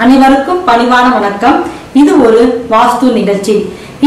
அனைவருக்கும் பணிவான வணக்கம். இது ஒரு வாஸ்து நிகழ்ச்சி.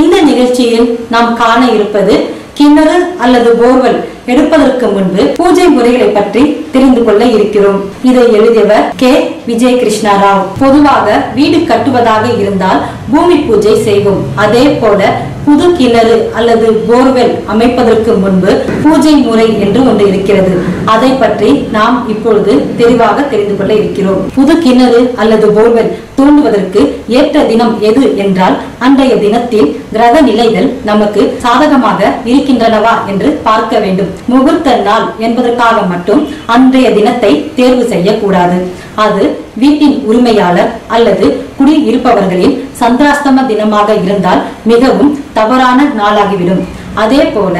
இந்த நிகழ்ச்சியில் நாம் காண இருப்பது கிணறு அல்லது போர்வெல் எடுப்பதற்கு முன்பு பூஜை முறைகளை பற்றி தெரிந்து கொள்ள இருக்கிறோம். இதை எழுதியவர் கே. விஜய் கிருஷ்ணா ராவ். பொதுவாக வீடு கட்டுவதாக இருந்தால் பூமி பூஜை செய்வோம். அதே போல புது கிணறு அல்லது போர்வெல் அமைப்பதற்கு முன்பு பூஜை முறை என்று ஒன்று இருக்கிறது. அதை பற்றி நாம் இப்பொழுது தெளிவாக தெரிந்து கொள்ள இருக்கிறோம். புது கிணறு அல்லது போர்வெல் தோண்டுவதற்கு ஏற்ற தினம் எது என்றால் அன்றைய தினத்தில் கிரக நிலைகள் நமக்கு சாதகமாக இருக்கின்றனவா என்று பார்க்க வேண்டும். முகூர்த்த நாள் என்பதற்காக மட்டும் அன்றைய தினத்தை தேர்வு செய்யக்கூடாது. அது வீட்டின் உரிமையாளர் அல்லது குடியிருப்பவர்களின் சந்திராஷ்டம தினமாக இருந்தால் மிகவும் தவறான நாளாகிவிடும். அதே போல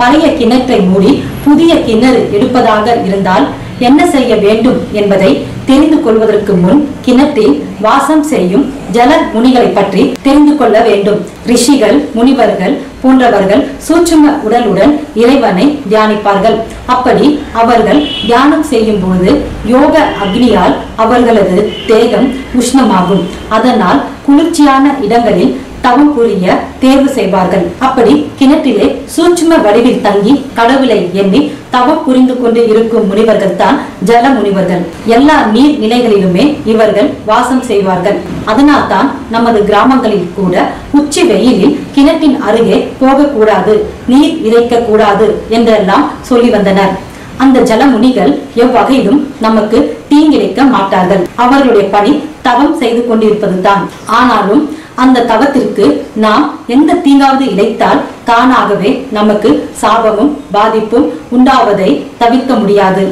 பழைய கிணற்றை மூடி புதிய கிணறு எடுப்பதாக இருந்தால் என்ன செய்ய வேண்டும் என்பதை தெரிந்து கொள்வதற்கு முன் கிணற்றில் வாசம் செய்யும் ஜல முனிகளை பற்றி தெரிந்து கொள்ள வேண்டும். ரிஷிகள், முனிவர்கள் போன்றவர்கள் சூட்சும உடலுடன் இறைவனை தியானிப்பார்கள். அப்படி அவர்கள் தியானம் செய்யும் போது யோக அக்னியால் அவர்களது தேகம் உஷ்ணமாகும். அதனால் குளிர்ச்சியான இடங்களில் தவம் புரிய தேர்வு செய்வார்கள். அப்படி கிணற்றிலே சூட்சும வடிவில் தங்கி கடவுளை எண்ணி தவம் புரிந்து கொண்டு இருக்கும் முனிவர்கள் தான் ஜல முனிவர்கள். எல்லா நீர் நிலைகளிலுமே இவர்கள் வாசம் செய்வார்கள். அதனால் தான் நமது கிராமங்களில் கூட உச்சி வெயிலில் கிணற்றின் அருகே போகக்கூடாது, நீர் இறைக்க கூடாது என்றெல்லாம் சொல்லி வந்தனர். அந்த ஜலமுனிகள் எவ்வகையிலும் நமக்கு தீங்கிழைக்க மாட்டார்கள். அவர்களுடைய பணி தவம் செய்து கொண்டிருப்பது தான். ஆனாலும் அந்த தவத்திற்கு நாம் எந்த தீங்காவது இழைத்தால் தானாகவே நமக்கு சாபமும் பாதிப்பும் உண்டாவதை தவிர்க்க முடியாது.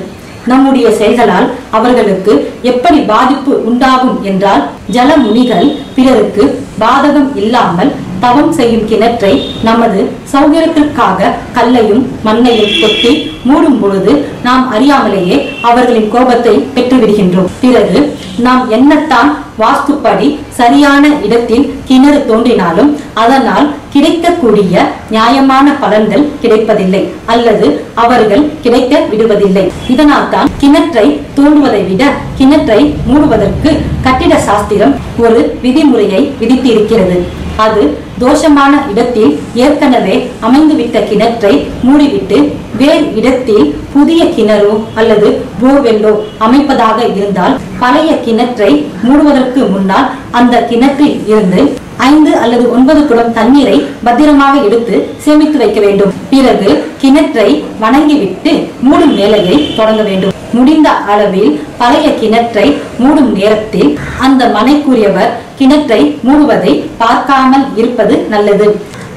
நம்முடைய செயல்களால் அவர்களுக்கு எப்படி பாதிப்பு உண்டாகும் என்றால் ஜலமுனிகள் பிறருக்கு பாதகம் இல்லாமல் தவம் செய்யும் கிணற்றை நமது சௌகரியத்திற்காக கல்லையும் மண்ணையும் கொட்டி மூடும் பொழுது நாம் அறியாமலேயே அவர்களின் கோபத்தை பெற்றுவிடுகின்றோம். பிறகு நாம் என்னத்தான் வாஸ்துப்படி சரியான இடத்தில் கிணறு தோன்றினாலும் அதனால் கிடைக்கக்கூடிய நியாயமான பலன்கள் கிடைப்பதில்லை அல்லது அவர்கள் கிடைக்க விடுவதில்லை. இதனால் தான் கிணற்றை தோண்டுவதை விட கிணற்றை மூடுவதற்கு கட்டிட சாஸ்திரம் ஒரு விதிமுறையை விதித்திருக்கிறது. அது தோஷமான இடத்தில் ஏற்கனவே அமைந்துவிட்ட கிணற்றை மூடிவிட்டு வேறு இடத்தில் புதிய கிணறோ அல்லது போர்வெல்லோ அமைப்பதாக இருந்தால் பழைய கிணற்றை மூடுவதற்கு முன்னால் அந்த கிணற்றில் இருந்து 5 அல்லது 9 குடம் தண்ணீரை பத்திரமாக எடுத்து சேமித்து வைக்க வேண்டும். பிறகு கிணற்றை வணங்கிவிட்டு மூடும் வேலையை தொடங்க வேண்டும். முடிந்த அளவில் பழைய கிணற்றை மூடும் நேரத்தில் அந்த மனைக்குரியவர் கிணற்றை மூடுவதை பார்க்காமல் இருப்பது நல்லது.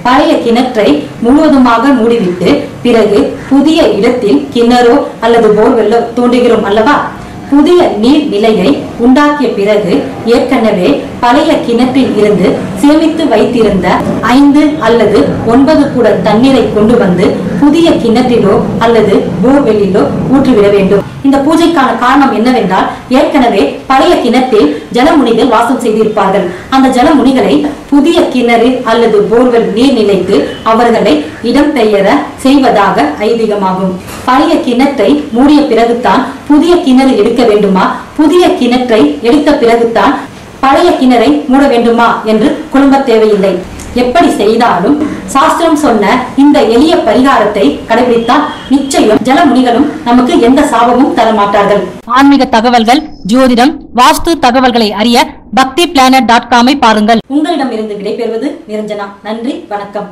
பழைய கிணற்றை முழுவதுமாக மூடிவிட்டு பிறகு புதிய இடத்தில் கிணறோ அல்லது போர்வெல்லோ தோண்டுகிறோம் அல்லவா? புதிய நீர் நிலையை உண்டாக்கிய பிறகு ஏற்கனவே பழைய கிணற்றில் இருந்து சேமித்து வைத்திருந்த 5 அல்லது 9 கூட தண்ணீரை கொண்டு வந்து புதிய கிணற்றிலோ அல்லது போர்வெல்லிலோ ஊற்றிவிட வேண்டும். இந்த பூஜைக்கான காரணம் என்னவென்றால் ஏற்கனவே பழைய கிணற்றில் ஜலமுனிகள் வாசம் செய்திருப்பார்கள். அந்த ஜலமுனிகளை புதிய கிணறு அல்லது போர்வெல் நீர்நிலைக்கு அவர்களை இடம்பெயர செய்வதாக ஐதீகமாகும். பழைய கிணற்றை மூடிய பிறகுதான் புதிய கிணறு எடுக்க வேண்டுமா, புதிய கிணற்றை எடுத்த பிறகுதான் பழைய கிணறை மூட வேண்டுமா என்று குழம்ப தேவையில்லை. எப்படி செய்தாலும் சாஸ்திரம் சொன்ன இந்த எளிய பரிகாரத்தை கடைபிடித்தால் நிச்சயம் ஜலமுனிகளும் நமக்கு எந்த சாபமும் தர மாட்டார்கள். ஆன்மீக தகவல்கள், ஜோதிடம், வாஸ்து தகவல்களை அறிய bhaktiplanet.com பாருங்கள். உங்களிடம் இருந்து விடைபெறுவது நிரஞ்சனா. நன்றி, வணக்கம்.